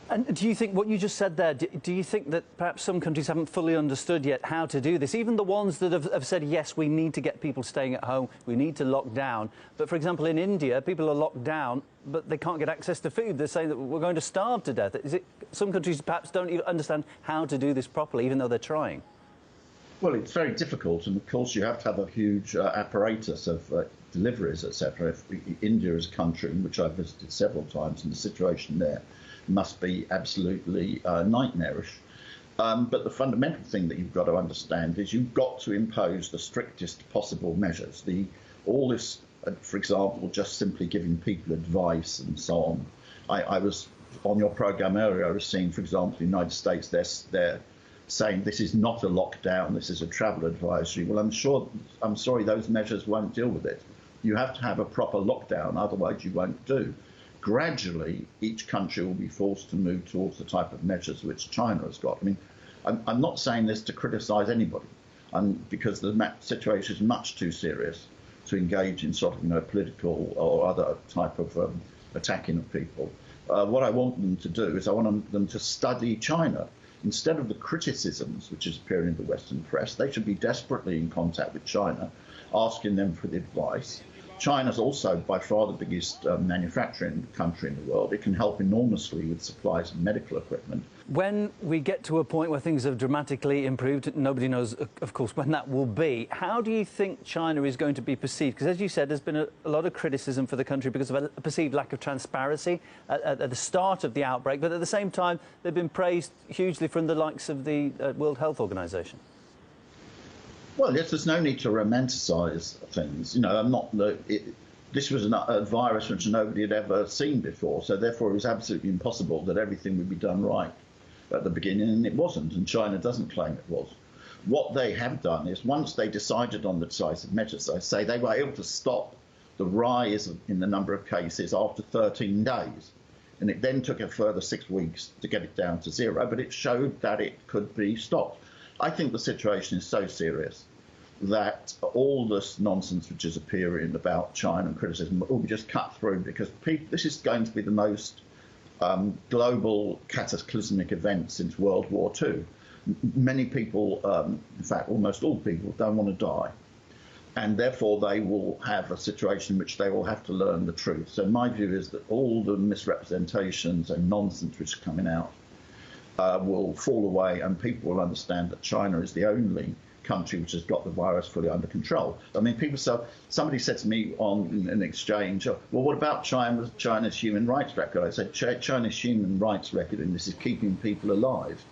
And do you think what you just said there, do you think that perhaps some countries haven't fully understood yet how to do this? Even the ones that have said, yes, we need to get people staying at home, we need to lock down. But, for example, in India, people are locked down, but they can't get access to food. They're saying that we're going to starve to death. Is it, some countries perhaps don't even understand how to do this properly, even though they're trying? Well, it's very difficult, and of course you have to have a huge apparatus of deliveries, etc. India is a country in which I've visited several times, and the situation there must be absolutely nightmarish. But the fundamental thing that you've got to understand is you've got to impose the strictest possible measures. All this, for example, just simply giving people advice and so on. I was on your programme earlier, I was seeing, for example, the United States, they're saying this is not a lockdown, this is a travel advisory. Well, I'm sorry, those measures won't deal with it. You have to have a proper lockdown, otherwise you won't do. Gradually, each country will be forced to move towards the type of measures which China has got. I mean, I'm not saying this to criticise anybody, because the situation is much too serious to engage in sort of political or other type of attacking of people. What I want them to do is I want them to study China. Instead of the criticisms which is appearing in the Western press, they should be desperately in contact with China, asking them for the advice. China's also by far the biggest manufacturing country in the world. It can help enormously with supplies of medical equipment. When we get to a point where things have dramatically improved, nobody knows, of course, when that will be. How do you think China is going to be perceived? Because, as you said, there's been a lot of criticism for the country because of a perceived lack of transparency at the start of the outbreak. But at the same time, they've been praised hugely from the likes of the World Health Organization. Well, yes, there's no need to romanticise things. This was a virus which nobody had ever seen before, so therefore it was absolutely impossible that everything would be done right at the beginning, and it wasn't, and China doesn't claim it was. What they have done is, once they decided on the decisive measures, I say they were able to stop the rise in the number of cases after 13 days. And it then took a further 6 weeks to get it down to zero, but it showed that it could be stopped. I think the situation is so serious that all this nonsense which is appearing about China and criticism will be just cut through, because this is going to be the most global cataclysmic event since World War II. Many people, in fact almost all people, don't want to die, and therefore they will have a situation in which they will have to learn the truth. So my view is that all the misrepresentations and nonsense which is coming out will fall away, and people will understand that China is the only country which has got the virus fully under control. I mean, somebody said to me on an exchange, well, what about China's human rights record? I said, China's human rights record, and this is keeping people alive.